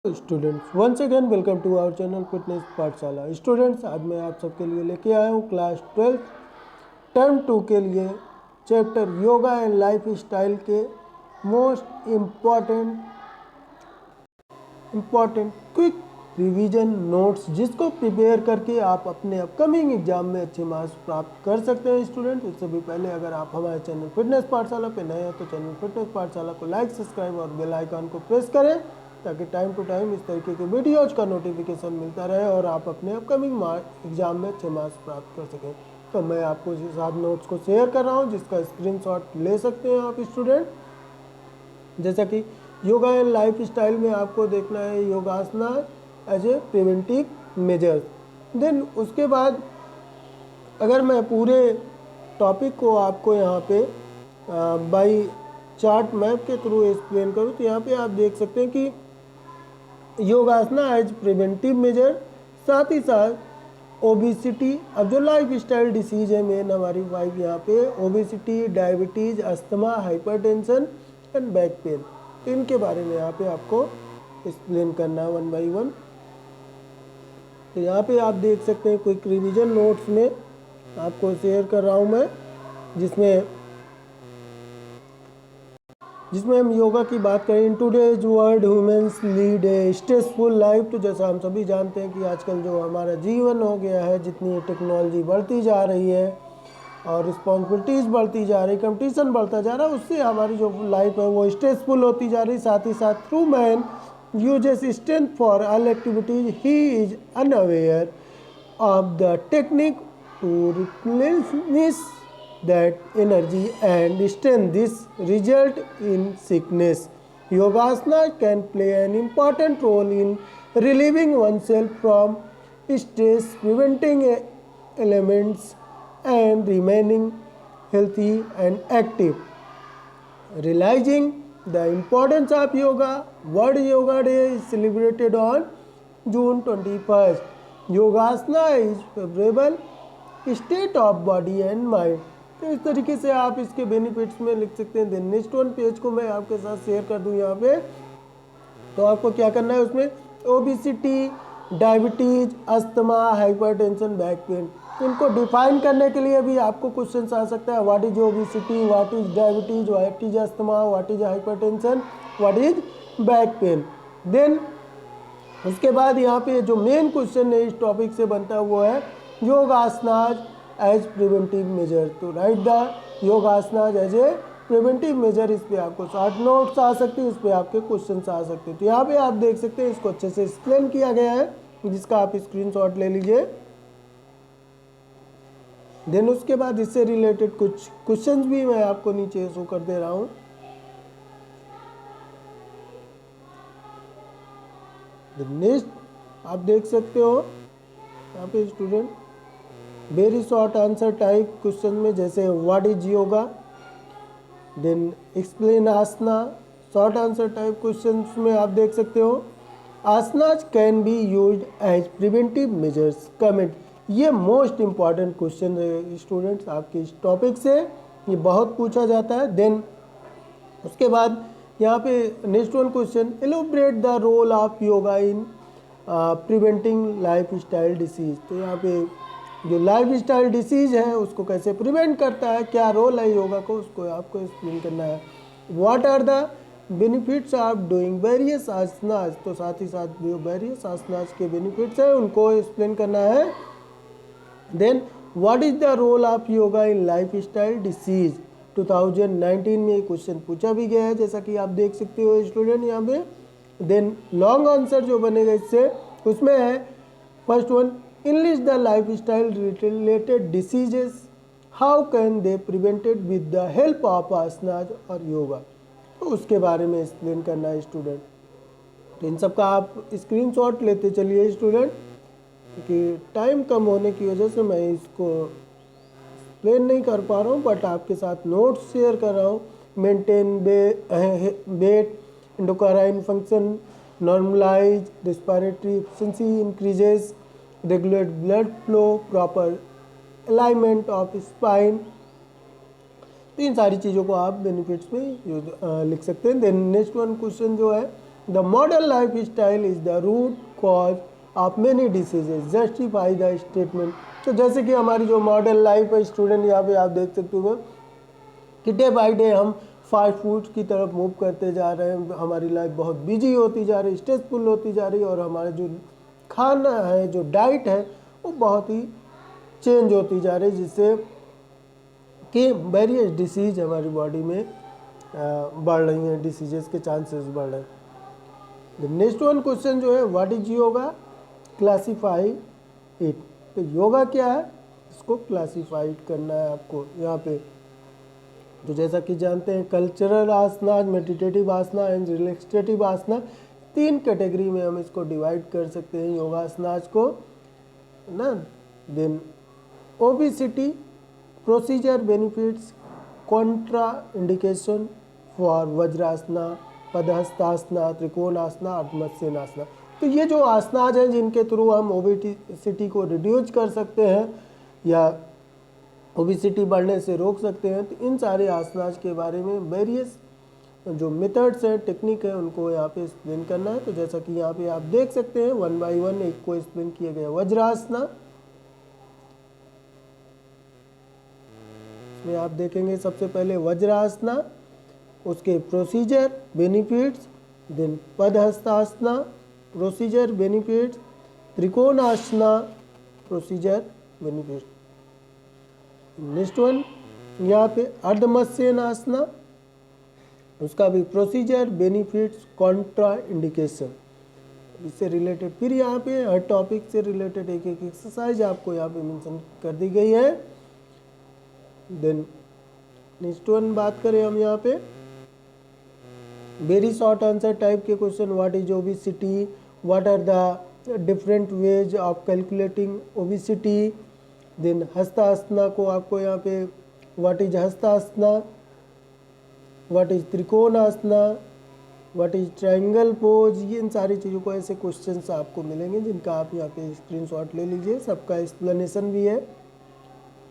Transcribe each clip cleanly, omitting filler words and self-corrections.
Students once again welcome to our channel fitness Pathshala. Students आज मैं आप सबके लिए लेके आया हूँ क्लास 12 टर्म 2 के लिए chapter yoga and lifestyle के most important quick revision notes, जिसको प्रिपेयर करके आप अपने अपकमिंग एग्जाम में अच्छे मार्क्स प्राप्त कर सकते हैं। स्टूडेंट उससे भी पहले अगर आप हमारे चैनल फिटनेस पाठशाला पे नए हैं तो चैनल फिटनेस पाठशाला को लाइक, सब्सक्राइब और बेल आइकन को प्रेस करें ताकि टाइम टू टाइम इस तरीके के वीडियोज का नोटिफिकेशन मिलता रहे और आप अपने अपकमिंग एग्जाम में अच्छे मार्क्स प्राप्त कर सकें। तो मैं आपको इस हिसाब नोट्स को शेयर कर रहा हूँ, जिसका स्क्रीनशॉट ले सकते हैं आप स्टूडेंट। जैसा कि योगा एंड लाइफ स्टाइल में आपको देखना है yogasana as a preventive measures. Then उसके बाद अगर मैं पूरे टॉपिक को आपको यहाँ पे बाई चार्ट मैप के थ्रू एक्सप्लेन करूँ तो यहाँ पे आप देख सकते हैं कि योगासना एज प्रिवेंटिव मेजर, साथ ही साथ ओबिसिटी। अब जो लाइफ स्टाइल डिसीज है मेन हमारी 5 यहाँ पे obesity, diabetes, asthma, hypertension and back pain, इनके बारे में यहाँ पे आपको एक्सप्लेन करना है 1 बाई 1। तो यहाँ पे आप देख सकते हैं क्विक रिवीजन नोट्स में आपको शेयर कर रहा हूँ मैं, जिसमें हम योगा की बात करें। In today's world humans lead A stressful life. तो जैसा हम सभी जानते हैं कि आजकल जो हमारा जीवन हो गया है, जितनी टेक्नोलॉजी बढ़ती जा रही है और रिस्पॉन्सिबिलिटीज़ बढ़ती जा रही, कंपटीशन बढ़ता जा रहा है, उससे हमारी जो लाइफ है वो स्ट्रेसफुल होती जा रही। साथ ही साथ through man uses strength for all activities, he is unaware of the technique to replenish that energy and strength. This result in sickness. Yogasana can play an important role in relieving oneself from stress, preventing ailments and remaining healthy and active. Realizing the importance of yoga, World Yoga Day is celebrated on June 21st. योगासना is favourable state of body and mind. तो इस तरीके से आप इसके benefits में लिख सकते हैं। देन नेक्स्ट वन पेज को मैं आपके साथ शेयर कर दूं यहाँ पे। तो आपको क्या करना है उसमें, obesity, diabetes, asthma, hypertension, back pain, इनको डिफाइन करने के लिए भी आपको क्वेश्चन आ सकता है। What is obesity, what is diabetes, what is asthma, what is hypertension, what is back pain. Then उसके बाद यहाँ पे जो मेन क्वेश्चन है इस टॉपिक से बनता है वो है योगासनाज एज प्रिवेंटिव मेजर। तो write the yogasanas as a preventive measure. इस पे आपको शॉर्ट नोट्स आ सकते हैं, इस पे आपके क्वेश्चन आ सकते हैं। तो यहाँ पे आप देख सकते हैं इसको अच्छे से एक्सप्लेन किया गया है, जिसका आप स्क्रीनशॉट ले लीजिए। देन उसके बाद इससे रिलेटेड कुछ क्वेश्चंस भी मैं आपको नीचे शो कर दे रहा हूँ। नेक्स्ट आप देख सकते हो यहाँ पे student very short answer type question में, जैसे what is yoga, then explain asana. Short answer type questions में आप देख सकते हो asanas can be used as preventive measures, comment. ये मोस्ट इम्पॉर्टेंट क्वेश्चन है स्टूडेंट्स आपके इस टॉपिक से, ये बहुत पूछा जाता है। देन उसके बाद यहाँ पे next one question, elaborate the role of yoga in preventing lifestyle disease. तो यहाँ पे जो लाइफ स्टाइल डिसीज है उसको कैसे प्रिवेंट करता है, क्या रोल है योगा को, उसको आपको एक्सप्लेन करना है। What are the benefits of doing various asanas. तो साथ ही साथ जो वेरियस आसनाज के बेनिफिट्स हैं उनको एक्सप्लेन करना है। Then what is the role of yoga in lifestyle disease. 2019 में क्वेश्चन पूछा भी गया है, जैसा कि आप देख सकते हो स्टूडेंट यहाँ पे। देन लॉन्ग आंसर जो बनेगा इससे, उसमें है first one, enlist the life style related diseases, how can they prevented with the help of asanas और योगा। तो उसके बारे में एक्सप्लेन करना है स्टूडेंट। तो इन सब का आप स्क्रीनशॉट लेते चलिए स्टूडेंट, क्योंकि टाइम कम होने की वजह से मैं इसको एक्सप्लेन नहीं कर पा रहा हूँ, बट आपके साथ नोट्स शेयर कर रहा हूँ। Maintain weight, endocrine function, normalize respiratory efficiency, increases regulate blood flow, proper alignment of spine. तो इन सारी चीज़ों को आप बेनिफिट्स में लिख सकते हैं। देन नेक्स्ट वन क्वेश्चन जो है the modern lifestyle is the root cause of many diseases, justify the statement. तो जैसे कि हमारी जो मॉडर्न लाइफ है स्टूडेंट, यहाँ पे आप देख सकते हो कि डे बाई डे हम फास्ट फूड की तरफ मूव करते जा रहे हैं, हमारी लाइफ बहुत बिजी होती जा रही है, स्ट्रेसफुल होती जा रही है, और हमारा जो खाना है, जो डाइट है, वो बहुत ही चेंज होती जा रही है, जिससे कि वेरियस डिसीज हमारी बॉडी में बढ़ रही हैं, डिसीजेस के चांसेस बढ़ रहे हैं। नेक्स्ट वन क्वेश्चन जो है, what is yoga, classify it. तो योगा क्या है, इसको क्लासीफाइड करना है आपको यहाँ पे। तो जैसा कि जानते हैं, cultural asana, meditative asana and relaxative asana, 3 category में हम इसको डिवाइड कर सकते हैं योगासनाज को, है ना। Then obesity, procedure benefits, contraindication for vajrasana, padahastasana, trikonasana, ardhamatsyasana. तो ये जो आसनाज हैं जिनके थ्रू हम ओबेसिटी को रिड्यूस कर सकते हैं या ओबेसिटी बढ़ने से रोक सकते हैं, तो इन सारे आसनाज के बारे में वेरियस जो मेथड्स हैं, टेक्निक है, उनको यहाँ पे एक्सप्लेन करना है। तो जैसा कि यहाँ पे आप देख सकते हैं, 1 बाय 1 एक को एक्सप्लेन किया गया। वज्रासना, इसमें आप देखेंगे सबसे पहले वज्रासना, उसके procedure benefits, then padahastasana, procedure benefits, trikonasana, procedure benefits. Next one यहाँ पे अर्धमत्स्यनासना, उसका भी प्रोसीजर बेनिफिट्स, कॉन्ट्रा इंडिकेशन, इससे रिलेटेड फिर यहाँ पे हर टॉपिक से रिलेटेड एक एक एक्सरसाइज आपको यहाँ पे मेंशन कर दी गई है। देन नेक्स्ट वन बात करें हम यहाँ पे वेरी शॉर्ट आंसर टाइप के question, what is obesity, what are the different ways of calculating obesity. Then hastasana को आपको यहाँ पे what is hastasana, what is trikonasana, what is triangle pose, ये इन सारी चीज़ों को ऐसे क्वेश्चंस आपको मिलेंगे जिनका आप यहाँ पे स्क्रीनशॉट ले लीजिए, सबका एक्सप्लेनेशन भी है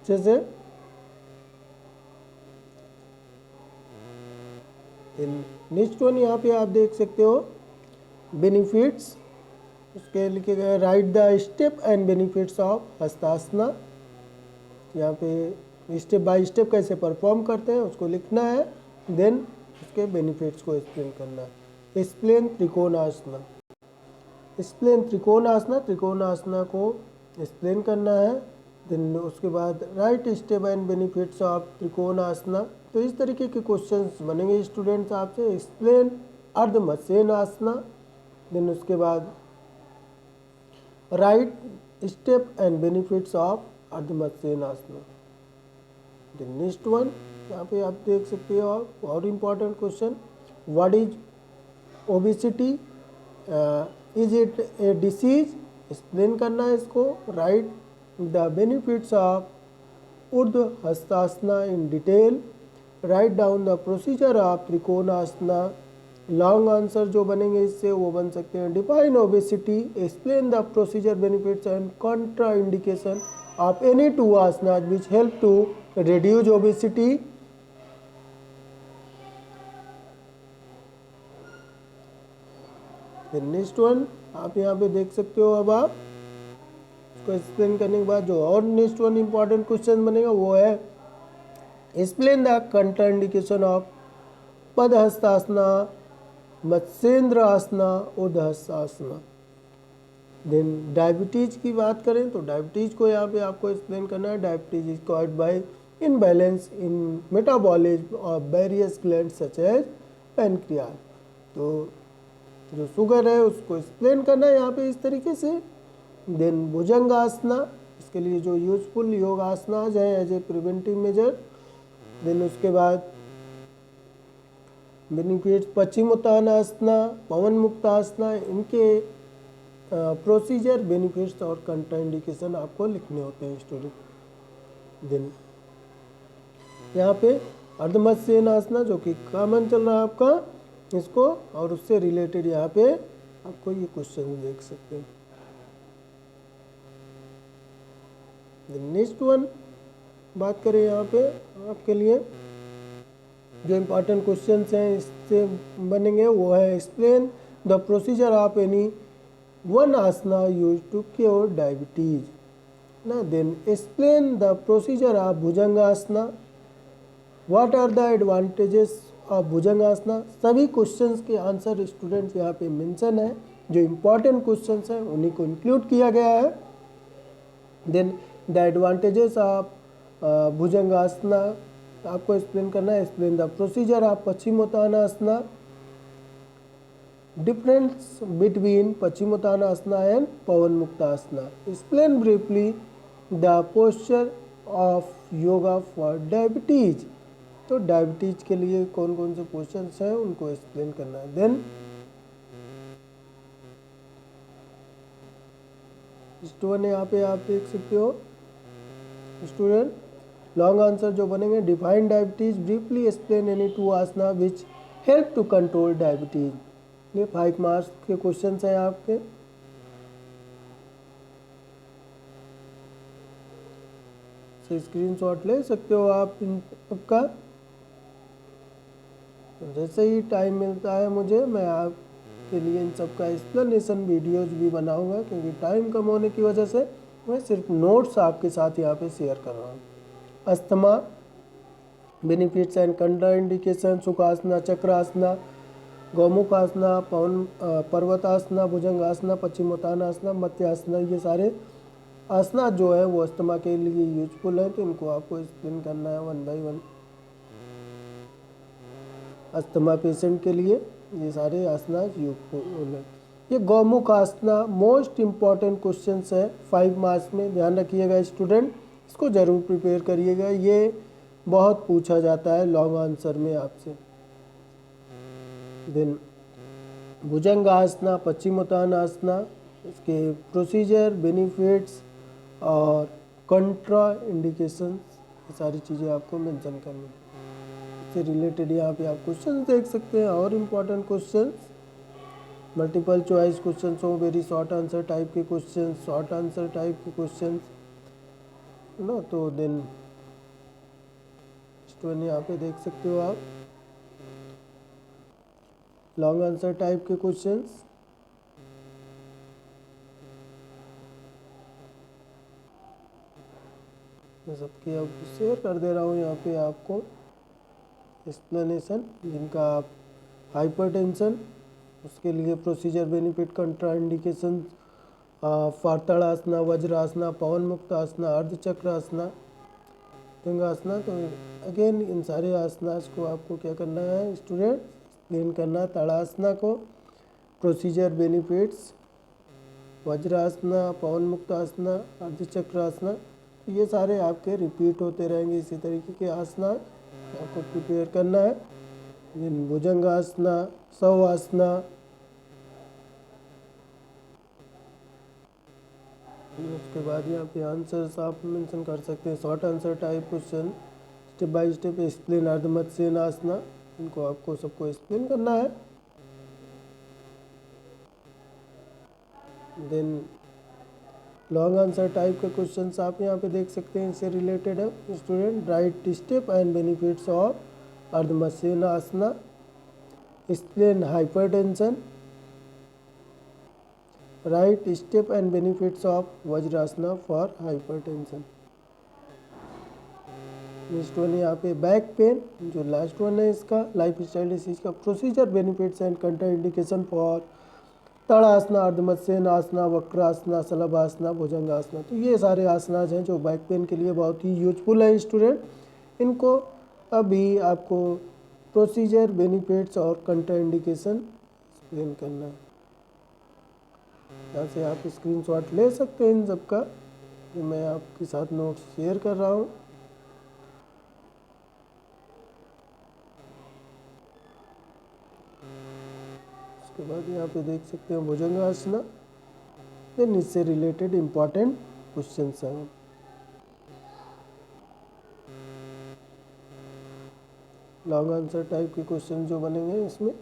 जैसे। नेक्स्ट वन यहाँ पे आप देख सकते हो बेनिफिट्स, उसके लिखे गए write the step and benefits of hastasana. यहाँ पे स्टेप बाय स्टेप कैसे परफॉर्म करते हैं उसको लिखना है, देन उसके बेनिफिट्स को एक्सप्लेन करना है। एक्सप्लेन त्रिकोणासना, एक्सप्लेन त्रिकोणासना, त्रिकोणासना को एक्सप्लेन करना है। देन उसके बाद write step and benefits of trikonasana. तो इस तरीके के क्वेश्चंस बनेंगे स्टूडेंट्स आपसे। एक्सप्लेन अर्धमत्स्यनासना, देन उसके बाद write step and benefits of ardhamatsyasana. The next one यहाँ पे आप देख सकते हो और important question, what is obesity, is it a disease, explain करना है इसको। Write the benefits of urdhva hastasana in detail, write down the procedure of trikonasana. Long answer जो बनेंगे इससे वो बन सकते हैं, define obesity, explain the procedure benefits and contraindication of any 2 asanas which help to reduce obesity. Next one आप यहाँ पे देख सकते हो। अब आप इसको एक्सप्लेन करने के बाद जो और नेक्स्ट वन इंपॉर्टेंट क्वेश्चन बनेगा वो है explain the contraindication of Padahastasana, Matsyendra asana, Urdhvahastasana. Then diabetes की बात करें तो डायबिटीज को यहाँ पे आपको एक्सप्लेन करना है। Diabetes is caused by imbalance in metabolism of various glands such as pancreas. तो जो शुगर है उसको एक्सप्लेन करना है यहाँ पे इस तरीके से। देन भुजंगासना, इसके लिए जो यूजफुल योग आसनाज हैं as a preventive measure. Then उसके बाद बेनिफिट्स पश्चिमोत्तानासना, पवन मुक्तासना, इनके प्रोसीजर बेनिफिट्स और कंट्रा इंडिकेशन आपको लिखने होते हैं स्टूडेंट। देन यहाँ पे अर्धमत्स्यनासना जो कि कॉमन चल रहा है आपका, इसको और उससे रिलेटेड यहाँ पे आपको ये क्वेश्चन देख सकते हैं। नेक्स्ट वन बात करें यहाँ पे आपके लिए जो इम्पोर्टेंट क्वेश्चंस हैं इससे बनेंगे वो है explain the procedure of any one asana use to cure diabetes ना. Then explain the procedure of Bhujangasana. What are the advantages of Bhujangasana. सभी क्वेश्चंस के आंसर स्टूडेंट्स यहाँ पे मेंशन है. जो इम्पोर्टेंट क्वेश्चंस हैं उन्हीं को इंक्लूड किया गया है. Then the advantages of Bhujangasana आपको एक्सप्लेन करना है. Explain the procedure of Paschimottanasana. Difference between Paschimottanasana and Pawan Muktasana. Explain briefly the posture of yoga for diabetes. तो डायबिटीज के लिए कौन कौन से पोस्चर्स हैं उनको एक्सप्लेन करना है. देन स्टूडेंट यहाँ पे आप देख सकते हो स्टूडेंट लॉन्ग आंसर जो बनेंगे. Define diabetes. Briefly explain any two asana which help to control diabetes. ये 5 मार्क्स के क्वेश्चन हैं आपके. स्क्रीनशॉट ले सकते हो आप इन सबका. जैसे ही टाइम मिलता है मुझे मैं आपके लिए इन सब का एक्सप्लेनेशन वीडियोज भी बनाऊंगा, क्योंकि टाइम कम होने की वजह से मैं सिर्फ नोट्स आपके साथ यहाँ पे शेयर कर रहा हूँ. Asthma, benefits and contraindication, Sukhasana, Chakrasana, Gomukhasana, Parvatasana, Bhujangasana, Paschimottanasana, Matsyasana. ये सारे आसना जो है वो अस्थमा के लिए यूजफुल है, तो इनको आपको एक्सप्लेन करना है 1 बाय 1. अस्थमा पेशेंट के लिए ये सारे आसना यूजफुल है. ये गौमुख आसना मोस्ट इम्पॉर्टेंट क्वेश्चन है 5 मार्क्स में. ध्यान रखिएगा स्टूडेंट, इसको ज़रूर प्रिपेयर करिएगा. ये बहुत पूछा जाता है लॉन्ग आंसर में आपसे. देन भुजंगासना, पश्चिमोत्तानासना, इसके प्रोसीजर, बेनिफिट्स और कंट्रा इंडिकेशन, ये सारी चीज़ें आपको मेंशन करनी है. इससे रिलेटेड यहाँ पे आप क्वेश्चन देख सकते हैं. और important question, multiple choice question हो, वेरी शॉर्ट आंसर टाइप के क्वेश्चन, शॉर्ट आंसर टाइप के क्वेश्चन ना. तो देन स्टूडेंट यहाँ पे देख सकते हो आप लॉन्ग आंसर टाइप के क्वेश्चंस. मैं सबके अब शेयर कर दे रहा हूँ यहाँ पे आपको एक्सप्लेनेशन, जिनका आप हाइपरटेंशन, उसके लिए प्रोसीजर, बेनिफिट, कंट्रा इंडिकेशन, फार्तड़ासना, वज्रासना, पवन मुक्त आसना, अर्धचक्र आसना, भुजंगासना. तो अगेन इन सारे आसनास को आपको क्या करना है स्टूडेंट, एक्सप्लेन करना है. ताड़ासना को प्रोसीजर, बेनिफिट्स, वज्रासना, पवन मुक्त आसना, अर्धचक्र आसना, ये सारे आपके रिपीट होते रहेंगे. इसी तरीके के आसना आपको प्रिपेयर करना है. भुजंगासना, शवासना, उसके बाद यहाँ पे आंसर्स आप मेंशन कर सकते हैं. Short answer type question, step by step explain Ardhamatsya asana, इनको आपको सबको एक्सप्लेन करना है. देन लॉन्ग आंसर टाइप के क्वेश्चंस आप यहाँ पे देख सकते हैं, इससे रिलेटेड है student. Right step and benefits of Ardhamatsya asana, explain hypertension, right step and benefits of Vajrasana for hypertension. Next one यहाँ पे बैक पेन, जो लास्ट वन है इसका लाइफ स्टाइल डिसीज का procedure, benefits and कंट्रा indication for ताड़ासना, अर्धमत्स्य आसना, वक्रासना, शलभासना, भुजंगासना. तो ये सारे आसनाज हैं जो बैक पेन के लिए बहुत ही यूजफुल है स्टूडेंट. इनको अभी आपको प्रोसीजर, बेनिफिट्स और कंट्रा इंडिकेशन एक्सप्लेन करना है. यहाँ से आप स्क्रीनशॉट ले सकते हैं इन सबका, जो मैं आपके साथ नोट्स शेयर कर रहा हूँ. उसके बाद यहाँ पे देख सकते हैं भुजंगासना. देन इससे रिलेटेड इम्पॉर्टेंट क्वेश्चंस हैं. लॉन्ग आंसर टाइप के क्वेश्चन जो बनेंगे इसमें.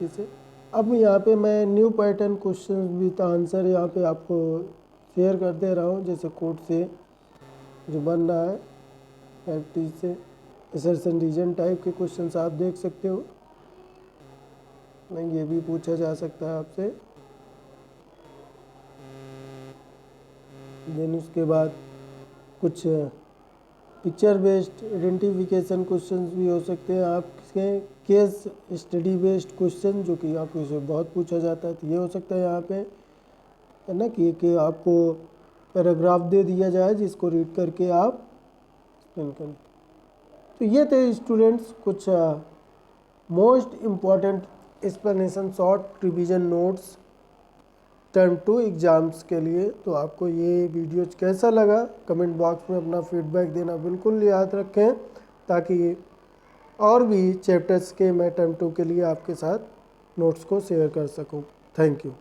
से अब यहाँ पे मैं new pattern question with answer यहाँ पे आपको शेयर करते रहा हूँ, जैसे कोड से जो बन रहा है प्रैक्टिस से असर्शन रीजन टाइप के क्वेश्चंस आप देख सकते हो। नहीं, ये भी पूछा जा सकता है आपसे। देन उसके बाद कुछ पिक्चर बेस्ड आइडेंटिफिकेशन क्वेश्चंस भी हो सकते हैं आपके, केस स्टडी बेस्ड क्वेश्चन जो कि आपको से बहुत पूछा जाता है, तो ये हो सकता है यहाँ पे, है ना, कि आपको पैराग्राफ दे दिया जाए जिसको रीड करके आप एक्सप्लेन करें। तो ये थे स्टूडेंट्स कुछ most important explanation short revision notes term 2 exams के लिए। तो आपको ये वीडियो कैसा लगा कमेंट बॉक्स में अपना फीडबैक देना बिल्कुल याद रखें, ताकि और भी चैप्टर्स के मैं टर्म 2 के लिए आपके साथ नोट्स को शेयर कर सकूं। Thank you.